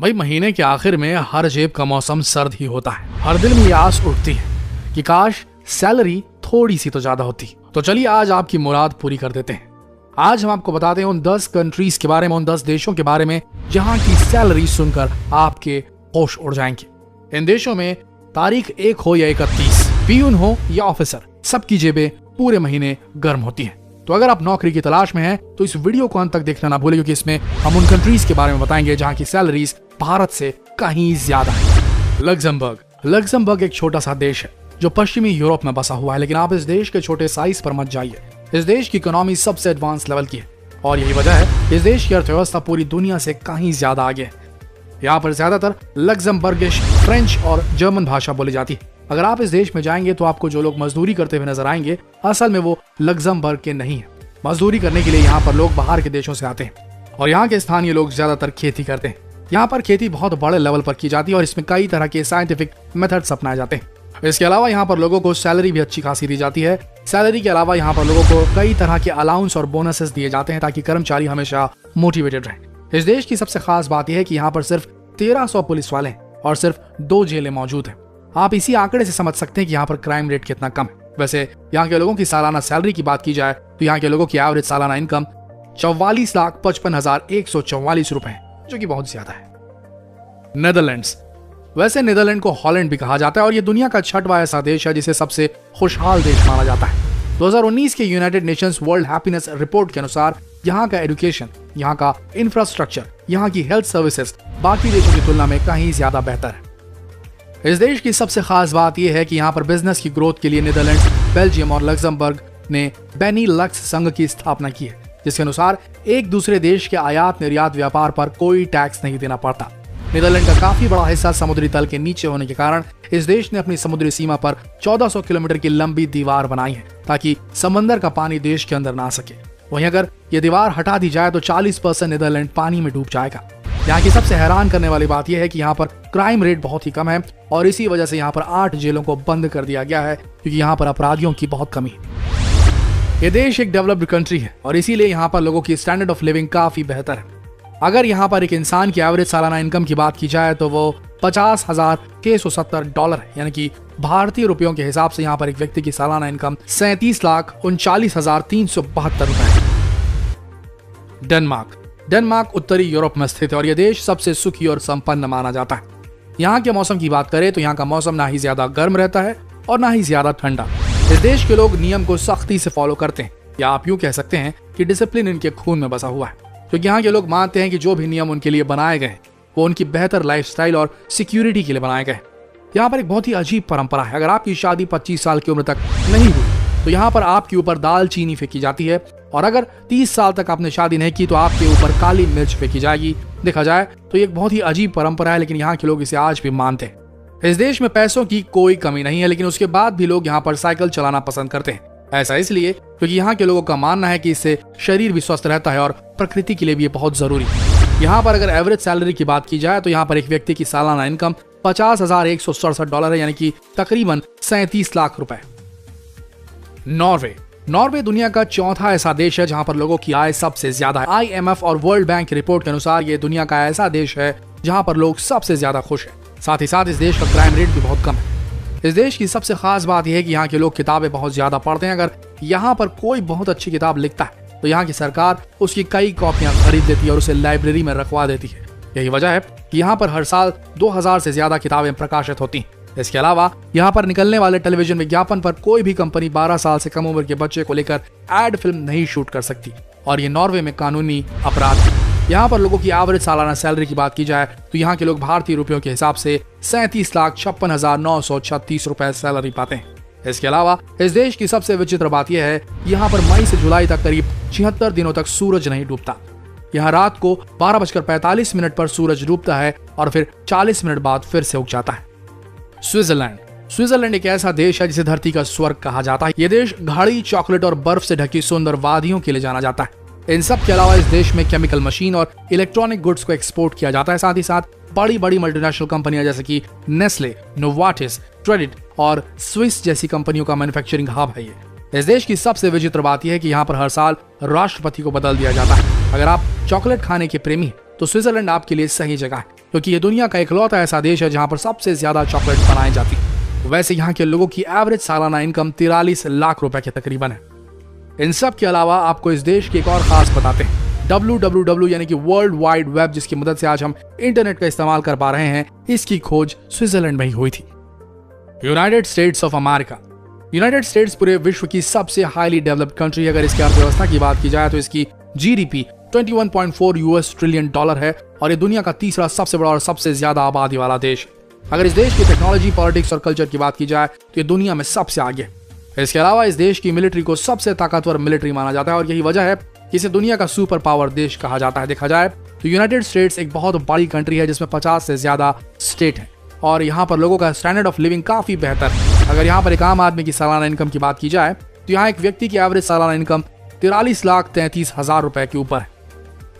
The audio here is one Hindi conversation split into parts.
भाई महीने के आखिर में हर जेब का मौसम सर्द ही होता है। हर दिल में ये आस उठती है कि काश सैलरी थोड़ी सी तो ज्यादा होती। तो चलिए आज आपकी मुराद पूरी कर देते हैं। आज हम आपको बताते हैं उन 10 कंट्रीज के बारे में, उन 10 देशों के बारे में जहां की सैलरी सुनकर आपके होश उड़ जाएंगे। इन देशों में तारीख 1 हो या 31, पियून हो या ऑफिसर, सबकी जेबें पूरे महीने गर्म होती हैं। तो अगर आप नौकरी की तलाश में हैं तो इस वीडियो को अंत तक देखना ना भूलें, क्योंकि इसमें हम उन कंट्रीज के बारे में बताएंगे जहां की सैलरीज भारत से कहीं ज्यादा है। लग्जमबर्ग एक छोटा सा देश है जो पश्चिमी यूरोप में बसा हुआ है, लेकिन आप इस देश के छोटे साइज पर मत जाइए। इस देश की इकोनॉमी सबसे एडवांस लेवल की है और यही वजह है कि इस देश की अर्थव्यवस्था पूरी दुनिया से कहीं ज्यादा आगे है। यहाँ पर ज्यादातर लग्जमबर्गिश, फ्रेंच और जर्मन भाषा बोली जाती है। अगर आप इस देश में जाएंगे तो आपको जो लोग मजदूरी करते हुए नजर आएंगे, असल में वो लग्जमबर्ग के नहीं है। मजदूरी करने के लिए यहाँ पर लोग बाहर के देशों से आते हैं और यहाँ के स्थानीय लोग ज्यादातर खेती करते हैं। यहाँ पर खेती बहुत बड़े लेवल पर की जाती है और इसमें कई तरह के साइंटिफिक मेथड्स अपनाए जाते हैं। इसके अलावा यहाँ पर लोगों को सैलरी भी अच्छी खासी दी जाती है। सैलरी के अलावा यहाँ पर लोगों को कई तरह के अलाउंस और बोनसेस दिए जाते हैं ताकि कर्मचारी हमेशा मोटिवेटेड रहे। इस देश की सबसे खास बात यह है कि यहाँ पर सिर्फ 1300 पुलिस वाले हैं और सिर्फ 2 जेलें मौजूद हैं। आप इसी आंकड़े से समझ सकते हैं कि यहाँ पर क्राइम रेट कितना कम है। वैसे यहाँ के लोगों की सालाना सैलरी की बात की जाए तो यहाँ के लोगों की एवरेज सालाना इनकम 44,55,144 रुपए है, जो कि बहुत ज्यादा है। नेदरलैंड्स, वैसे नीदरलैंड को हॉलैंड भी कहा जाता है और ये दुनिया का 6वां ऐसा देश है जिसे सबसे खुशहाल देश माना जाता है। 2019 के United Nations world happiness report के अनुसार यहाँ का एजुकेशन, यहाँ का इंफ्रास्ट्रक्चर, यहाँ की हेल्थ सर्विसेज बाकी देशों की तुलना में कहीं ज्यादा बेहतर है। इस देश की सबसे खास बात यह है कि यहाँ पर बिजनेस की ग्रोथ के लिए नीदरलैंड, बेल्जियम और लग्जमबर्ग ने बेनीलक्स संघ की स्थापना की है, जिसके अनुसार एक दूसरे देश के आयात निर्यात व्यापार पर कोई टैक्स नहीं देना पड़ता। नीदरलैंड का काफी बड़ा हिस्सा समुद्री तल के नीचे होने के कारण इस देश ने अपनी समुद्री सीमा पर 1400 किलोमीटर की लंबी दीवार बनाई है ताकि समंदर का पानी देश के अंदर ना सके। वहीं अगर ये दीवार हटा दी जाए तो 40% नीदरलैंड पानी में डूब जाएगा। यहाँ की सबसे हैरान करने वाली बात यह है कि यहाँ पर क्राइम रेट बहुत ही कम है और इसी वजह से यहाँ पर 8 जेलों को बंद कर दिया गया है, क्योंकि यहाँ पर अपराधियों की बहुत कमी है। ये देश एक डेवलप्ड कंट्री है और इसीलिए यहाँ पर लोगों की स्टैंडर्ड ऑफ लिविंग काफी बेहतर है। अगर यहाँ पर एक इंसान की एवरेज सालाना इनकम की बात की जाए तो वो $50,670 है, यानी कि भारतीय रुपयों के हिसाब से यहाँ पर एक व्यक्ति की सालाना इनकम 37,39,372 रुपए है। डेनमार्क उत्तरी यूरोप में स्थित है और यह देश सबसे सुखी और संपन्न माना जाता है। यहाँ के मौसम की बात करें तो यहाँ का मौसम ना ही ज्यादा गर्म रहता है और ना ही ज्यादा ठंडा। इस देश के लोग नियम को सख्ती से फॉलो करते हैं, या आप यूं कह सकते हैं कि डिसिप्लिन इनके खून में बसा हुआ है, क्योंकि यहाँ के लोग मानते हैं कि जो भी नियम उनके लिए बनाए गए वो उनकी बेहतर लाइफस्टाइल और सिक्योरिटी के लिए बनाए गए। यहाँ पर एक बहुत ही अजीब परंपरा है। अगर आपकी शादी 25 साल की उम्र तक नहीं हुई तो यहाँ पर आपके ऊपर दाल चीनी फेंकी जाती है, और अगर 30 साल तक आपने शादी नहीं की तो आपके ऊपर काली मिर्च फेंकी जाएगी। देखा जाए तो ये एक बहुत ही अजीब परंपरा है, लेकिन यहाँ के लोग इसे आज भी मानते हैं। इस देश में पैसों की कोई कमी नहीं है, लेकिन उसके बाद भी लोग यहाँ पर साइकिल चलाना पसंद करते हैं। ऐसा इसलिए क्योंकि यहाँ के लोगों का मानना है कि इससे शरीर भी स्वस्थ रहता है और प्रकृति के लिए भी ये बहुत जरूरी है। यहाँ पर अगर एवरेज सैलरी की बात की जाए तो यहाँ पर एक व्यक्ति की सालाना इनकम $50,167 है, यानी कि तकरीबन 37 लाख रुपए। नॉर्वे दुनिया का 4था ऐसा देश है जहां पर लोगों की आय सबसे ज्यादा है। IMF और वर्ल्ड बैंक की रिपोर्ट के अनुसार ये दुनिया का ऐसा देश है जहां पर लोग सबसे ज्यादा खुश हैं। साथ ही साथ इस देश का क्राइम रेट भी बहुत कम है। इस देश की सबसे खास बात यह है कि यहाँ के लोग किताबें बहुत ज्यादा पढ़ते हैं। अगर यहाँ पर कोई बहुत अच्छी किताब लिखता है तो यहाँ की सरकार उसकी कई कॉपियां खरीद लेती है और उसे लाइब्रेरी में रखवा देती है। यही वजह है कि यहाँ पर हर साल 2000 से ज्यादा किताबें प्रकाशित होती हैं। इसके अलावा यहाँ पर निकलने वाले टेलीविजन विज्ञापन पर कोई भी कंपनी 12 साल से कम उम्र के बच्चे को लेकर एड फिल्म नहीं शूट कर सकती, और ये नॉर्वे में कानूनी अपराध है। यहाँ पर लोगों की एवरेज सालाना सैलरी की बात की जाए तो यहाँ के लोग भारतीय रुपयों के हिसाब से 37,56,936 रुपए सैलरी पाते हैं। इसके अलावा इस देश की सबसे विचित्र बात यह है, यहाँ पर मई से जुलाई तक करीब 76 दिनों तक सूरज नहीं डूबता। यहाँ रात को 12:45 पर सूरज डूबता है और फिर 40 मिनट बाद फिर से उग जाता है। स्विट्जरलैंड एक ऐसा देश है जिसे धरती का स्वर्ग कहा जाता है। यह देश गाढ़ी चॉकलेट और बर्फ से ढकी सुंदर वादियों के लिए जाना जाता है। इन सब के अलावा इस देश में केमिकल मशीन और इलेक्ट्रॉनिक गुड्स को एक्सपोर्ट किया जाता है। साथ ही साथ बड़ी बड़ी मल्टीनेशनल कंपनियां जैसे कि नेस्ले, नोवार्टिस, क्रेडिट और स्विस जैसी कंपनियों का मैन्युफैक्चरिंग हब है ये। इस देश की सबसे विचित्र बात यह है कि यहाँ पर हर साल राष्ट्रपति को बदल दिया जाता है। अगर आप चॉकलेट खाने के प्रेमी हैं तो स्विट्जरलैंड आपके लिए सही जगह है। क्योंकि ये दुनिया का इकलौता ऐसा देश है जहां पर सबसे ज्यादा चॉकलेट बनाई जाती है। वैसे यहाँ के लोगों की एवरेज सालाना इनकम 43 लाख रुपए के तकरीबन है। इन सब के अलावा आपको इस देश की एक और खास बताते हैं, www यानी कि वर्ल्ड वाइड वेब, जिसकी मदद से आज हम इंटरनेट का इस्तेमाल कर पा रहे हैं, इसकी खोज स्विट्जरलैंड में ही हुई थी। United states of America. United states पूरे विश्व की सबसे हाईली डेवलप्ड कंट्री। अगर इसकी अर्थव्यवस्था की बात की जाए तो इसकी जीडीपी 21.4 US ट्रिलियन डॉलर है और ये दुनिया का तीसरा सबसे बड़ा और सबसे ज्यादा आबादी वाला देश है। अगर इस देश की टेक्नोलॉजी, पॉलिटिक्स और कल्चर की बात की जाए तो ये दुनिया में सबसे आगे है। इसके अलावा इस देश की मिलिट्री को सबसे ताकतवर मिलिट्री माना जाता है और यही वजह है कि इसे दुनिया का सुपर पावर देश कहा जाता है। देखा जाए तो यूनाइटेड स्टेट्स एक बहुत बड़ी कंट्री है जिसमें 50 से ज्यादा स्टेट है और यहाँ पर लोगों का स्टैंडर्ड ऑफ लिविंग काफी बेहतर है। अगर यहाँ पर एक आम आदमी की सालाना इनकम की बात की जाए तो यहाँ एक व्यक्ति की एवरेज सालाना इनकम 43,33,000 रुपए के ऊपर है।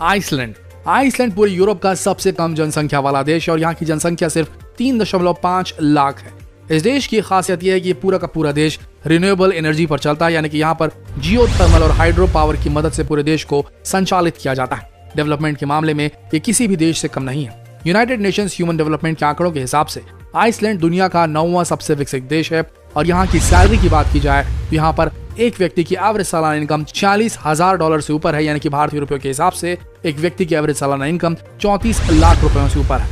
आइसलैंड। आइसलैंड पूरे यूरोप का सबसे कम जनसंख्या वाला देश है और यहाँ की जनसंख्या सिर्फ 3.5 लाख है। इस देश की खासियत यह है कि ये पूरा का पूरा देश रिन्यूएबल एनर्जी पर चलता है, यानी कि यहाँ पर जियो थर्मल और हाइड्रो पावर की मदद से पूरे देश को संचालित किया जाता है। डेवलपमेंट के मामले में ये किसी भी देश से कम नहीं है। यूनाइटेड नेशंस ह्यूमन डेवलपमेंट के आंकड़ों के हिसाब से आइसलैंड दुनिया का 9वां सबसे विकसित देश है और यहाँ की सैलरी की बात की जाए तो यहाँ पर एक व्यक्ति की एवरेज सालाना इनकम $40,000 से ऊपर है, यानी कि भारतीय रुपयों के हिसाब से एक व्यक्ति की एवरेज सालाना इनकम 34 लाख रुपयों से ऊपर है।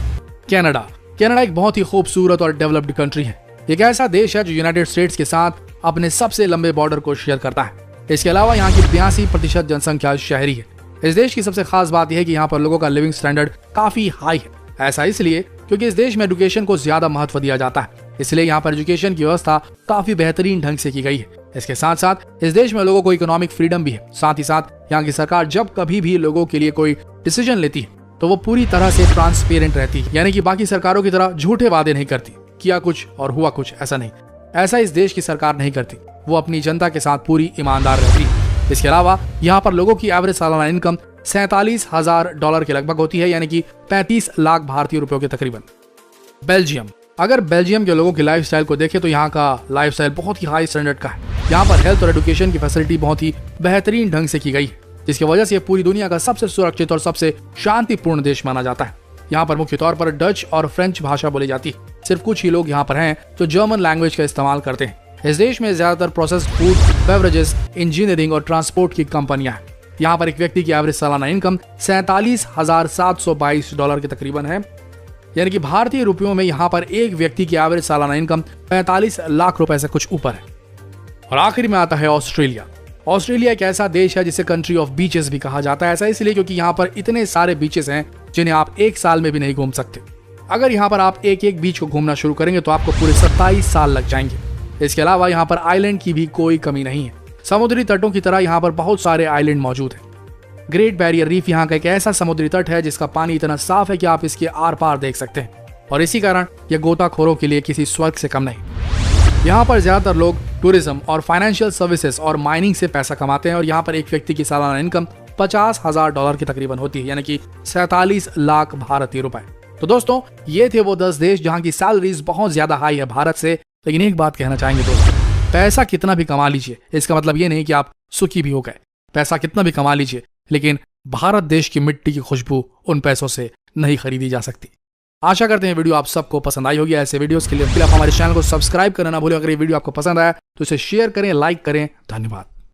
कनाडा। कनाडा एक बहुत ही खूबसूरत और डेवलप्ड कंट्री है। एक ऐसा देश है जो यूनाइटेड स्टेट्स के साथ अपने सबसे लंबे बॉर्डर को शेयर करता है। इसके अलावा यहाँ की 82% जनसंख्या शहरी है। इस देश की सबसे खास बात यह है कि यहाँ पर लोगों का लिविंग स्टैंडर्ड काफी हाई है। ऐसा इसलिए क्योंकि इस देश में एजुकेशन को ज्यादा महत्व दिया जाता है, इसलिए यहाँ पर एजुकेशन की व्यवस्था काफी बेहतरीन ढंग से की गई है। इसके साथ साथ इस देश में लोगों को इकोनॉमिक फ्रीडम भी है। साथ ही साथ यहाँ की सरकार जब कभी भी लोगों के लिए कोई डिसीजन लेती है तो वो पूरी तरह से ट्रांसपेरेंट रहती है, यानी कि बाकी सरकारों की तरह झूठे वादे नहीं करती, किया कुछ और हुआ कुछ, ऐसा नहीं। ऐसा इस देश की सरकार नहीं करती, वो अपनी जनता के साथ पूरी ईमानदार रहती है। इसके अलावा यहाँ पर लोगों की एवरेज सालाना इनकम $47,000 के लगभग होती है, यानी कि 35 लाख भारतीय रुपयों के तकरीबन। बेल्जियम। अगर बेल्जियम के लोगों की लाइफस्टाइल को देखें तो यहाँ का लाइफस्टाइल बहुत ही हाई स्टैंडर्ड का है। यहाँ पर हेल्थ और एजुकेशन की फैसिलिटी बहुत ही बेहतरीन ढंग से की गई है, जिसकी वजह से पूरी दुनिया का सबसे सुरक्षित और सबसे शांतिपूर्ण देश माना जाता है। यहाँ पर मुख्य तौर पर डच और फ्रेंच भाषा बोली जाती है। सिर्फ कुछ ही लोग यहाँ पर हैं जो जर्मन लैंग्वेज का इस्तेमाल करते हैं। इस देश में ज्यादातर प्रोसेस्ड फूड, बेवरेजेस, इंजीनियरिंग और ट्रांसपोर्ट की कंपनियां हैं। यहाँ पर एक व्यक्ति की एवरेज सालाना इनकम $47,722 के तकरीबन है, यानी कि भारतीय रुपयों में यहाँ पर एक व्यक्ति की एवरेज सालाना इनकम 45 लाख रुपए से कुछ ऊपर है। और आखिर में आता है ऑस्ट्रेलिया। ऑस्ट्रेलिया एक ऐसा देश है जिसे कंट्री ऑफ बीचेस भी कहा जाता है। ऐसा इसलिए क्योंकि यहाँ पर इतने सारे बीचेस हैं जिन्हें आप एक साल में भी नहीं घूम सकते। अगर यहाँ पर आप एक एक बीच को घूमना शुरू करेंगे तो आपको पूरे 27 साल लग जाएंगे। इसके अलावा यहाँ पर आइलैंड की भी कोई कमी नहीं है। समुद्री तटों की तरह यहाँ पर बहुत सारे आइलैंड मौजूद हैं। ग्रेट बैरियर रीफ यहाँ का एक ऐसा समुद्री तट है जिसका पानी इतना साफ है कि आप इसके आर पार देख सकते हैं और इसी कारण यह गोताखोरों के लिए किसी स्वर्ग से कम नहीं। यहाँ पर ज्यादातर लोग टूरिज्म और फाइनेंशियल सर्विसेज और माइनिंग से पैसा कमाते हैं और यहाँ पर एक व्यक्ति की सालाना इनकम $50,000 की तकरीबन होती है, यानी कि 47 लाख भारतीय रुपए। तो दोस्तों, ये थे वो 10 देश जहाँ की सैलरीज बहुत ज्यादा हाई है भारत से। लेकिन एक बात कहना चाहेंगे दोस्तों, पैसा कितना भी कमा लीजिए, इसका मतलब ये नहीं कि आप सुखी भी हो गए। पैसा कितना भी कमा लीजिए, लेकिन भारत देश की मिट्टी की खुशबू उन पैसों से नहीं खरीदी जा सकती। आशा करते हैं वीडियो आप सबको पसंद आई होगी। ऐसे वीडियोस के लिए आप हमारे चैनल को सब्सक्राइब करना ना भूलें। अगर ये वीडियो आपको पसंद आया तो इसे शेयर करें, लाइक करें। धन्यवाद।